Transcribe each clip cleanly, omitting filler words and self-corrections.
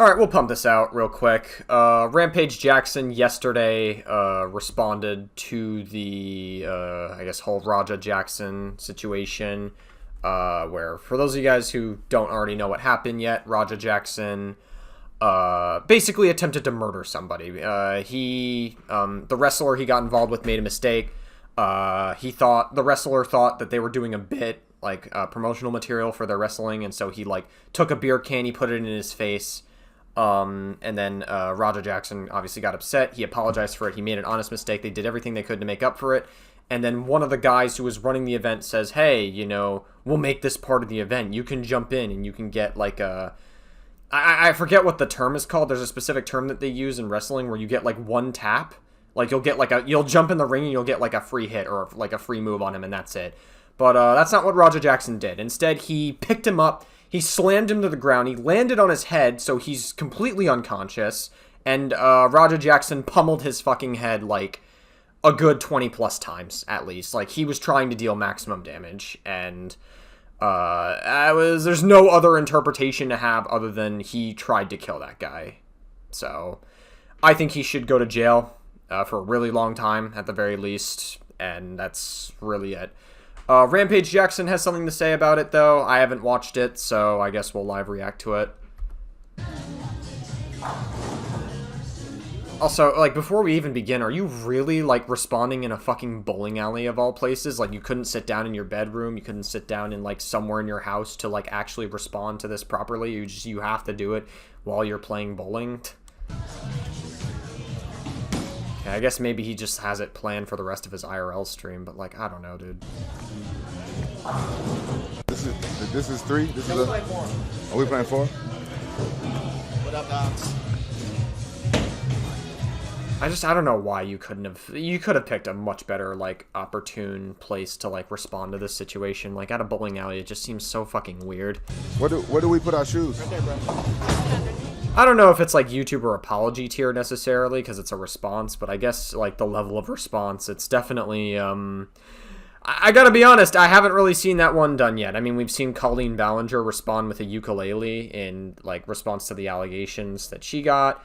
Alright, we'll pump this out real quick. Rampage Jackson yesterday responded to the, I guess, whole Raja Jackson situation, where, for those of you guys who don't already know what happened yet, Raja Jackson basically attempted to murder somebody. The wrestler he got involved with made a mistake. The wrestler thought that they were doing a bit, like, promotional material for their wrestling, and so he, like, took a beer can, he put it in his face. And then Raja Jackson obviously got upset. He apologized for it. He made an honest mistake. They did everything they could to make up for it. And then one of the guys who was running the event says, hey, you know, we'll make this part of the event. You can jump in and you can get like a... I forget what the term is called. There's a specific term that they use in wrestling where you get like one tap. Like you'll get like you'll jump in the ring and you'll get like a free hit or like a free move on him and that's it. But that's not what Raja Jackson did. Instead, he picked him up. He slammed him to the ground. He landed on his head, so he's completely unconscious. And Raja Jackson pummeled his fucking head like a good 20 plus times, at least. Like, he was trying to deal maximum damage. And there's no other interpretation to have other than he tried to kill that guy. So, I think he should go to jail for a really long time, at the very least. And that's really it. Rampage Jackson has something to say about it, though. I haven't watched it, so I guess we'll live react to it. Also, like, before we even begin, are you really, like, responding in a fucking bowling alley of all places? Like, you couldn't sit down in your bedroom, you couldn't sit down in, like, somewhere in your house to, like, actually respond to this properly? You have to do it while you're playing bowling? I guess maybe he just has it planned for the rest of his IRL stream, but, like, I don't know, dude. This is 3? This is playing 4. Are we playing 4? What up, dogs? I don't know why you could have picked a much better, like, opportune place to, like, respond to this situation. Like, at a bowling alley, it just seems so fucking weird. Where do we put our shoes? Right there, bro. I don't know if it's like YouTuber apology tier necessarily because it's a response, but I guess like the level of response, it's definitely, I gotta be honest, I haven't really seen that one done yet. I mean, we've seen Colleen Ballinger respond with a ukulele in like response to the allegations that she got.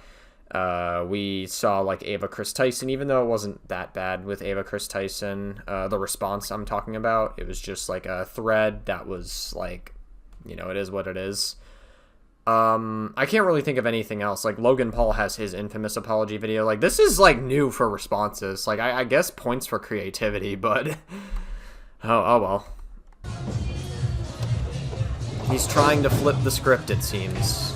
We saw like Ava Chris Tyson, even though it wasn't that bad with Ava Chris Tyson, the response I'm talking about, it was just like a thread that was like, you know, it is what it is. I can't really think of anything else. Like, Logan Paul has his infamous apology video. Like, this is, like, new for responses. Like, I guess points for creativity, but... oh well. He's trying to flip the script, it seems.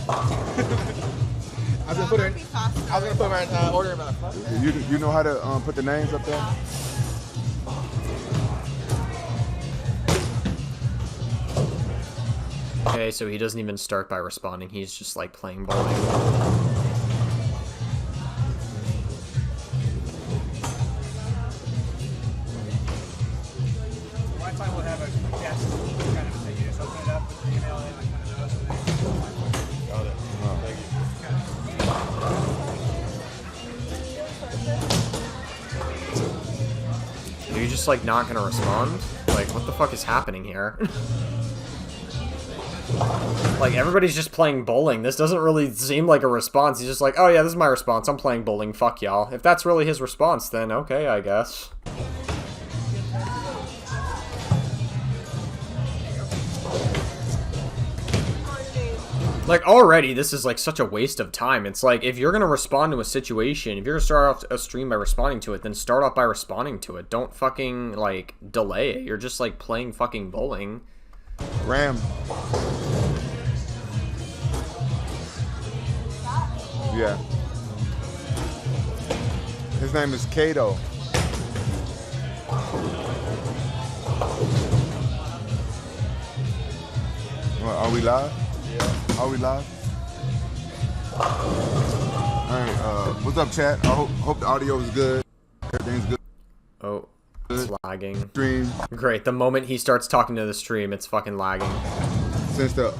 I was gonna put her in order of You know how to put the names up there? Okay, so he doesn't even start by responding. He's just, like, playing bowling. One time we'll have a guest kind of say, you just open it up, put your email in, like one of those, and then got it. Thank you. Are you just, like, not gonna respond? Like, what the fuck is happening here? Like, everybody's just playing bowling. This doesn't really seem like a response. He's just like, oh yeah, this is my response. I'm playing bowling. Fuck y'all. If that's really his response, then okay, I guess. Like, already, this is, like, such a waste of time. It's like, if you're gonna respond to a situation, if you're gonna start off a stream by responding to it, then start off by responding to it. Don't fucking, like, delay it. You're just, like, playing fucking bowling. Ram. Yeah. His name is Kato. Well, are we live? Yeah. Are we live? Alright, what's up, chat? I hope the audio is good. Everything's good. Oh. It's lagging. Stream. Great. The moment he starts talking to the stream, it's fucking lagging. Since the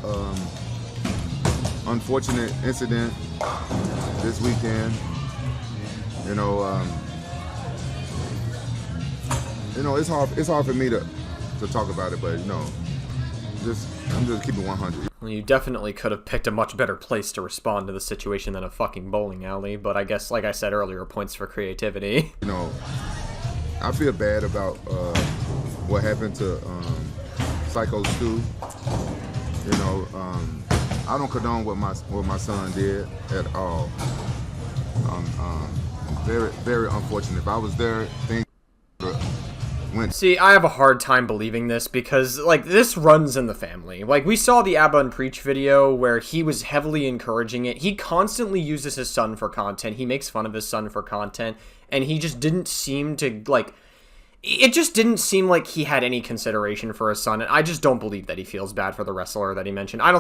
unfortunate incident this weekend, you know, it's hard for me to talk about it, but you know, I'm just keeping 100. Well, you definitely could have picked a much better place to respond to the situation than a fucking bowling alley, but I guess, like I said earlier, points for creativity. You know, I feel bad about what happened to Psycho Stu. You know, I don't condone what my son did at all. Very, very unfortunate. If I was there, things went. See, I have a hard time believing this because, like, this runs in the family. Like, we saw the Abba and Preach video where he was heavily encouraging it. He constantly uses his son for content. He makes fun of his son for content, and he just didn't seem to, like, it just didn't seem like he had any consideration for his son, and I just don't believe that he feels bad for the wrestler that he mentioned. I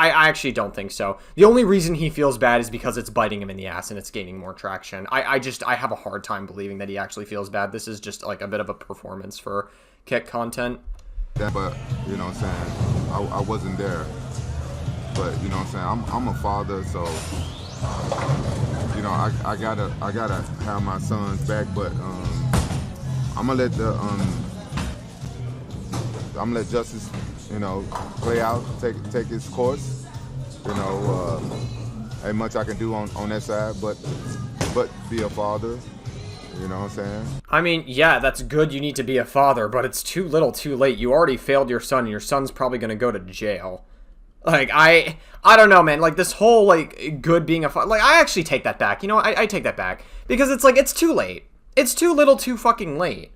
actually don't think so. The only reason he feels bad is because it's biting him in the ass and it's gaining more traction. I have a hard time believing that he actually feels bad. This is just like a bit of a performance for kick content. Yeah, but you know what I'm saying, I wasn't there. But you know what I'm saying, I'm a father, so you know I gotta have my son's back, but I'm gonna let justice, you know, play out, take its course. You know, ain't much I can do on that side, but be a father. You know what I'm saying? I mean, yeah, that's good. You need to be a father, but it's too little, too late. You already failed your son, and your son's probably gonna go to jail. Like, I don't know, man. Like, this whole, like, good being a father. Like, I actually take that back. You know, I take that back because it's like it's too late. It's too little, too fucking late.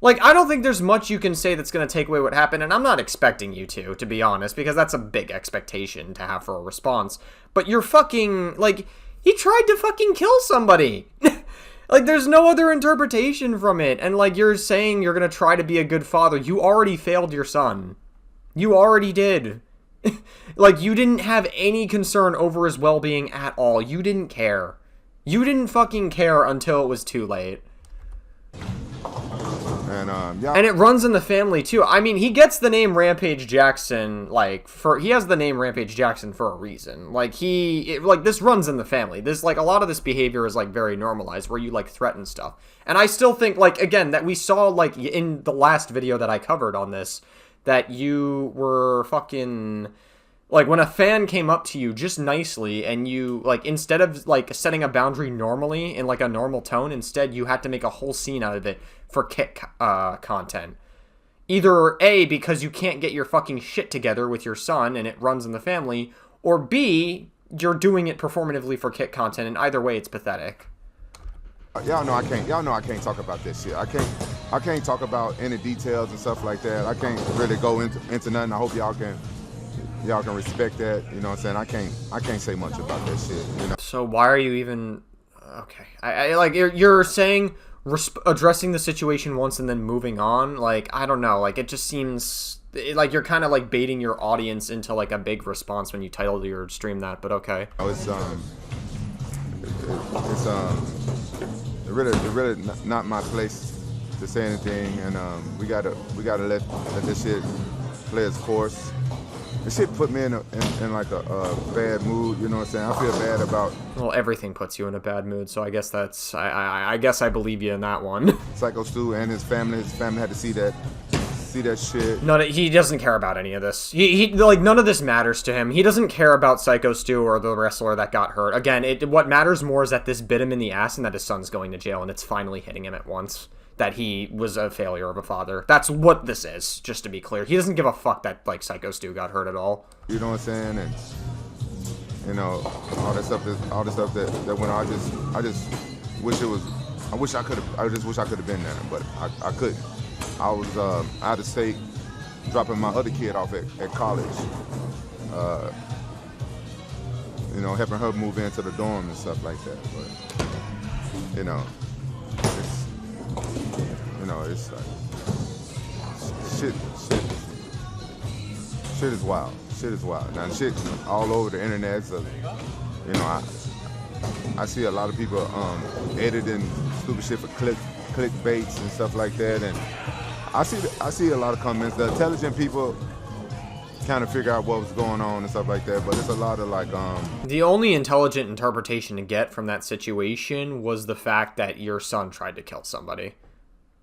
Like, I don't think there's much you can say that's going to take away what happened, and I'm not expecting you to be honest, because that's a big expectation to have for a response. But you're fucking, like, he tried to fucking kill somebody. Like, there's no other interpretation from it, and, like, you're saying you're going to try to be a good father. You already failed your son. You already did. Like, you didn't have any concern over his well-being at all. You didn't care. You didn't fucking care until it was too late. And it runs in the family too. I mean, he gets the name Rampage Jackson, like, he has the name Rampage Jackson for a reason. Like, this runs in the family. This, like, a lot of this behavior is, like, very normalized, where you, like, threaten stuff. And I still think, like, again, that we saw, like, in the last video that I covered on this, that you were fucking, like, when a fan came up to you just nicely and you, like, instead of, like, setting a boundary normally in, like, a normal tone, instead you had to make a whole scene out of it for kick content. Either A, because you can't get your fucking shit together with your son and it runs in the family, or B, you're doing it performatively for kick content, and either way it's pathetic. Y'all know I can't talk about this shit. I can't talk about any details and stuff like that. I can't really go into nothing. I hope y'all can respect that. You know what I'm saying? I can't say much about that shit. You know? So why are you even okay? I like you're saying addressing the situation once and then moving on. Like, I don't know. Like, it just seems like you're kind of like baiting your audience into like a big response when you title your stream that. But okay. It's really not my place to say anything, and we gotta let this shit play its course. This shit put me in like a bad mood, you know what I'm saying? I feel bad about. Well, everything puts you in a bad mood, so I guess that's I guess I believe you in that one. Psycho Stu and his family had to see that shit. No, he doesn't care about any of this. He like, none of this matters to him. He doesn't care about Psycho Stu or the wrestler that got hurt. Again, what matters more is that this bit him in the ass and that his son's going to jail, and it's finally hitting him at once. That he was a failure of a father. That's what this is, just to be clear. He doesn't give a fuck that, like, Psycho Stu got hurt at all. You know what I'm saying? And, you know, all this stuff that went on, I just wish it was, I just wish I could have been there, but I couldn't. I was out of state, dropping my other kid off at college. You know, helping her move into the dorm and stuff like that. But, you know, it's like shit is wild. Shit is wild. Now shit all over the internet. So, you know, I see a lot of people editing stupid shit for clickbaits and stuff like that, and I see a lot of comments. The intelligent people kind of figure out what was going on and stuff like that, but it's a lot of like the only intelligent interpretation to get from that situation was the fact that your son tried to kill somebody.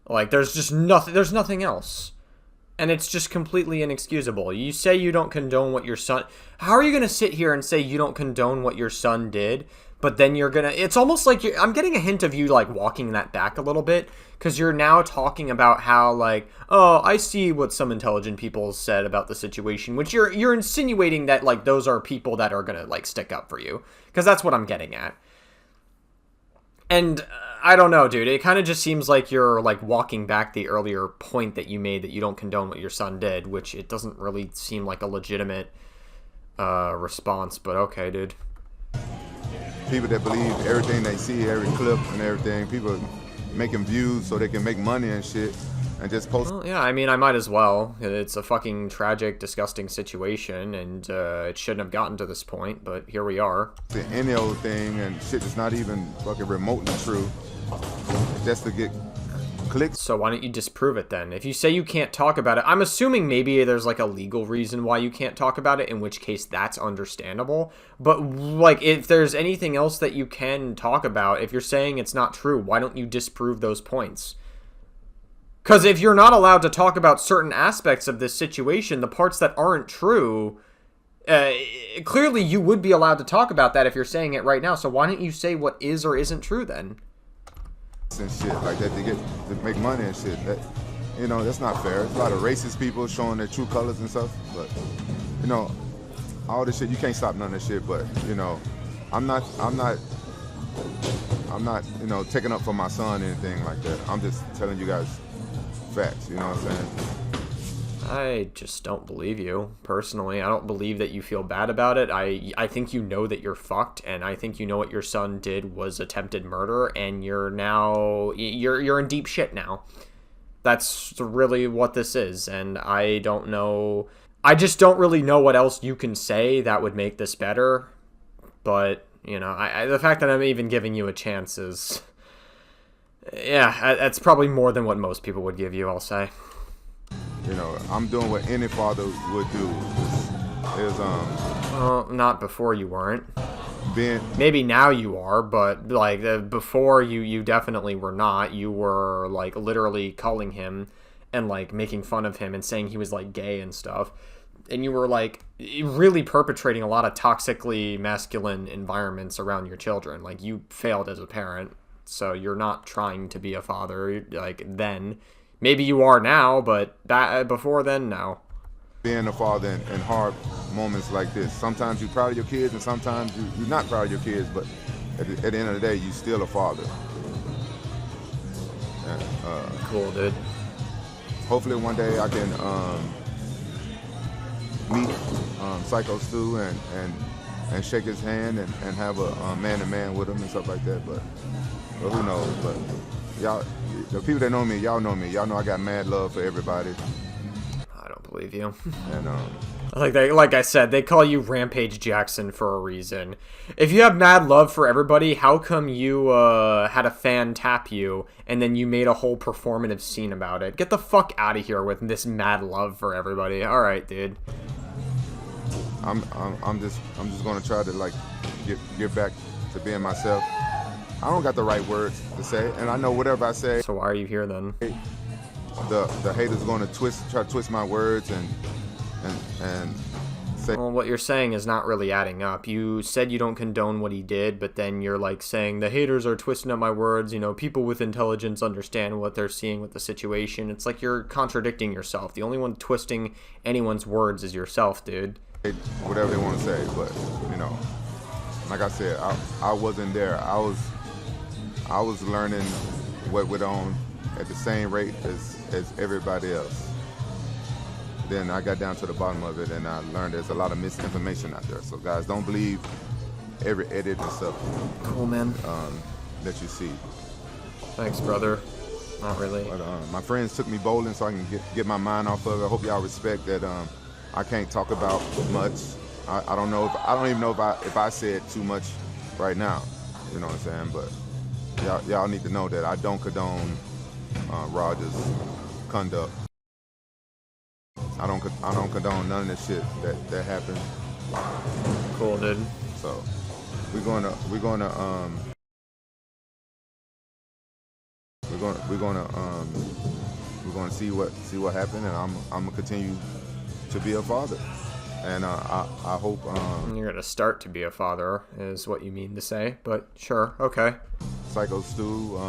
Like, there's just nothing else. And it's just completely inexcusable. You say you don't condone what your son... How are you going to sit here and say you don't condone what your son did, but then you're going to... It's almost like I'm getting a hint of you, like, walking that back a little bit, because you're now talking about how, like, oh, I see what some intelligent people said about the situation, which you're insinuating that, like, those are people that are going to, like, stick up for you, because that's what I'm getting at. And I don't know, dude. It kind of just seems like you're, like, walking back the earlier point that you made that you don't condone what your son did, which it doesn't really seem like a legitimate response, but okay, dude. People that believe everything they see, every clip and everything, people making views so they can make money and shit, and just post. Well, yeah, I mean, I might as well. It's a fucking tragic, disgusting situation, and it shouldn't have gotten to this point, but here we are. Any old thing and shit that's not even fucking remotely true, just to get clicks. So why don't you disprove it then? If you say you can't talk about it, I'm assuming maybe there's like a legal reason why you can't talk about it, in which case that's understandable. But like, if there's anything else that you can talk about, if you're saying it's not true, why don't you disprove those points? Because if you're not allowed to talk about certain aspects of this situation, the parts that aren't true, clearly you would be allowed to talk about that if you're saying it right now. So why don't you say what is or isn't true then? And shit like that to make money and shit. That, you know, that's not fair. There's a lot of racist people showing their true colors and stuff. But you know, all this shit, you can't stop none of this shit. But you know, I'm not, you know, taking up for my son or anything like that. I'm just telling you guys facts. You know what I'm saying? I just don't believe you, personally. I don't believe that you feel bad about it. I think you know that you're fucked, and I think you know what your son did was attempted murder, and you're now... You're in deep shit now. That's really what this is, and I don't know... I just don't really know what else you can say that would make this better, but, you know, the fact that I'm even giving you a chance is... Yeah, that's probably more than what most people would give you, I'll say. You know, I'm doing what any father would do. Well, not before you weren't. Being... Maybe now you are, but, like, before you definitely were not. You were, like, literally calling him and, like, making fun of him and saying he was, like, gay and stuff. And you were, like, really perpetrating a lot of toxically masculine environments around your children. Like, you failed as a parent, so you're not trying to be a father, like, then. Maybe you are now, but before then, no. Being a father in hard moments like this, sometimes you're proud of your kids and sometimes you're not proud of your kids, but at the end of the day, you're still a father. And, cool, dude. Hopefully one day I can meet Psycho Stu and shake his hand and have a man-to-man with him and stuff like that, but who knows, but y'all, the people that know me, y'all know me. Y'all know I got mad love for everybody. I don't believe you. And like I said, they call you Rampage Jackson for a reason. If you have mad love for everybody, how come you had a fan tap you and then you made a whole performative scene about it? Get the fuck out of here with this mad love for everybody. All right, dude. I'm just gonna try to like get back to being myself. I don't got the right words to say, and I know whatever I say. So why are you here then? The haters gonna try to twist my words and say. Well, what you're saying is not really adding up. You said you don't condone what he did, but then you're like saying the haters are twisting up my words. You know, people with intelligence understand what they're seeing with the situation. It's like you're contradicting yourself. The only one twisting anyone's words is yourself, dude. Whatever they want to say, but you know, like I said, I wasn't there. I was learning what went on at the same rate as everybody else. Then I got down to the bottom of it and I learned there's a lot of misinformation out there. So guys, don't believe every edit and stuff. Cool, man. That you see. Thanks, brother. Not really. But my friends took me bowling so I can get my mind off of it. I hope y'all respect that I can't talk about much. I don't know I don't even know if I said too much right now. You know what I'm saying? But y'all need to know that I don't condone Roger's conduct. I don't condone none of this shit that happened. Cool, dude. So we're gonna we're gonna see what happened, and I'm gonna continue to be a father, and I hope You're gonna start to be a father, is what you mean to say, but sure, okay. Psycho Stu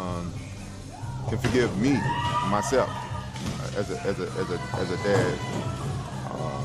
can forgive me myself as a dad.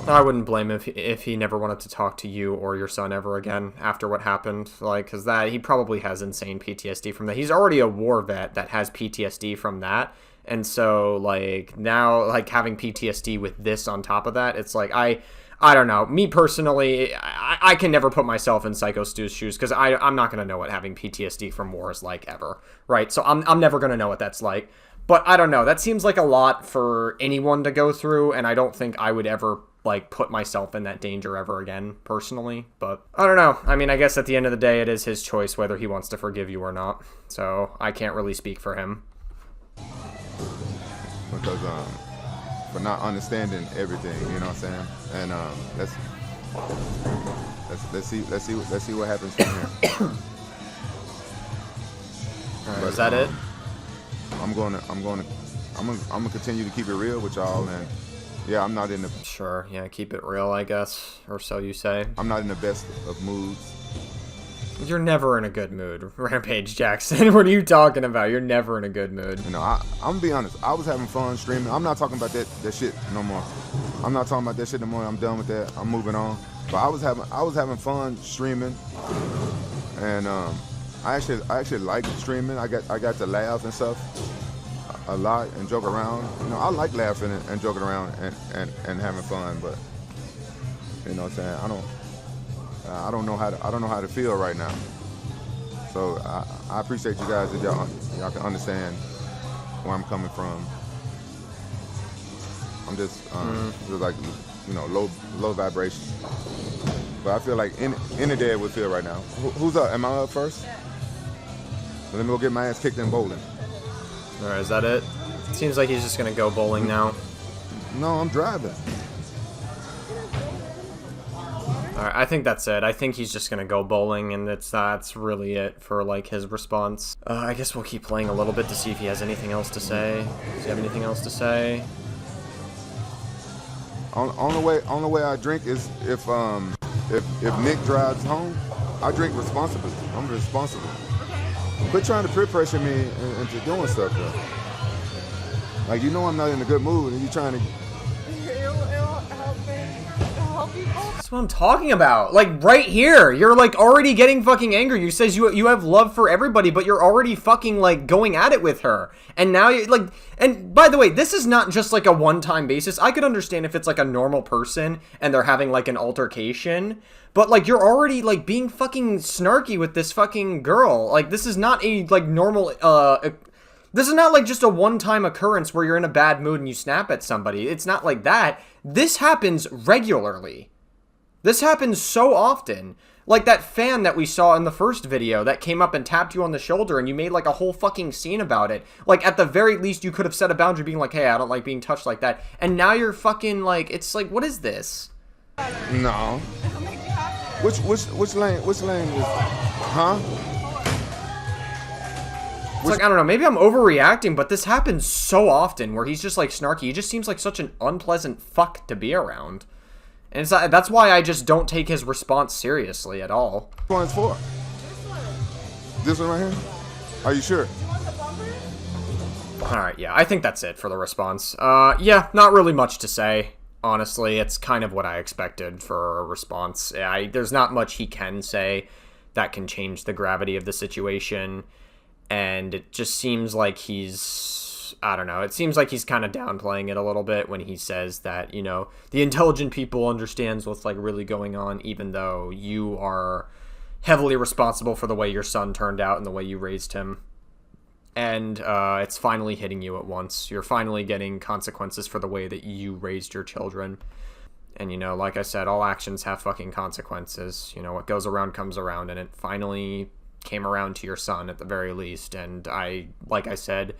I wouldn't blame him if he never wanted to talk to you or your son ever again after what happened. Like, because he probably has insane PTSD from that. He's already a war vet that has PTSD from that. And so, like, now, like, having PTSD with this on top of that, it's like, I don't know. Me personally, I can never put myself in Psycho Stu's shoes because I'm not going to know what having PTSD from war is like ever, right? So I'm never going to know what that's like. But I don't know. That seems like a lot for anyone to go through, and I don't think I would ever, like, put myself in that danger ever again, personally. But I don't know. I mean, I guess at the end of the day, it is his choice whether he wants to forgive you or not. So I can't really speak for him. Because for not understanding everything, you know what I'm saying? And let's see what happens from here. All right, is that it? I'm gonna continue to keep it real with y'all, and yeah, I'm not in the Sure, yeah, keep it real, I guess, or so you say. I'm not in the best of moods. You're never in a good mood, Rampage Jackson. What are you talking about? You're never in a good mood. You know, I'm gonna be honest. I was having fun streaming. I'm not talking about that shit no more. I'm not talking about that shit no more. I'm done with that. I'm moving on. But I was having fun streaming, and I actually like streaming. I got to laugh and stuff a lot and joke around. You know, I like laughing and joking around and having fun. But you know what I'm saying? I don't know how to feel right now. So I appreciate you guys if y'all can understand where I'm coming from. I'm just like, you know, low vibration. But I feel like any dad would feel right now. Who's up? Am I up first? Let me go get my ass kicked in bowling. All right, is that it? Seems like he's just gonna go bowling now. No, I'm driving. All right, I think that's it. I think he's just gonna go bowling, and that's really it for, like, his response. I guess we'll keep playing a little bit to see if he has anything else to say. Does he have anything else to say? Only way I drink is if Nick drives home. I drink responsibly. I'm responsible. Quit trying to peer pressure me into doing stuff, though. Like, you know I'm not in a good mood, and you trying to. It'll help me. It'll help you both. That's what I'm talking about. Like, right here, you're, like, already getting fucking angry. You says you have love for everybody, but you're already fucking, like, going at it with her. And now you're, like, and by the way, this is not just, like, a one-time basis. I could understand if it's, like, a normal person and they're having, like, an altercation. But, like, you're already, like, being fucking snarky with this fucking girl. Like, this is not a, like, normal, this is not, like, just a one-time occurrence where you're in a bad mood and you snap at somebody. It's not like that. This happens regularly. This happens so often. Like that fan that we saw in the first video that came up and tapped you on the shoulder and you made, like, a whole fucking scene about it. Like, at the very least, you could have set a boundary being like, hey, I don't like being touched like that. And now you're fucking, like, it's like, what is this? No. Which lane is, huh? It's like, I don't know, maybe I'm overreacting, but this happens so often where he's just, like, snarky. He just seems like such an unpleasant fuck to be around. And it's not, that's why I just don't take his response seriously at all. Which one is for? This one right here? Are you sure? Alright, yeah, I think that's it for the response. Yeah, not really much to say. Honestly, it's kind of what I expected for a response. There's not much he can say that can change the gravity of the situation. And it just seems like he's, I don't know, it seems like he's kind of downplaying it a little bit when he says that, you know, the intelligent people understands what's, like, really going on, even though you are heavily responsible for the way your son turned out and the way you raised him. And it's finally hitting you at once. You're finally getting consequences for the way that you raised your children. And, you know, like I said, all actions have fucking consequences. You know, what goes around comes around, and it finally came around to your son at the very least. And like I said,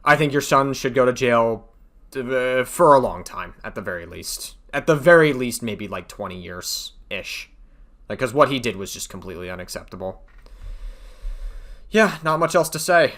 I think your son should go to jail for a long time, at the very least. At the very least, maybe like 20 years-ish. Like, because what he did was just completely unacceptable. Yeah, not much else to say.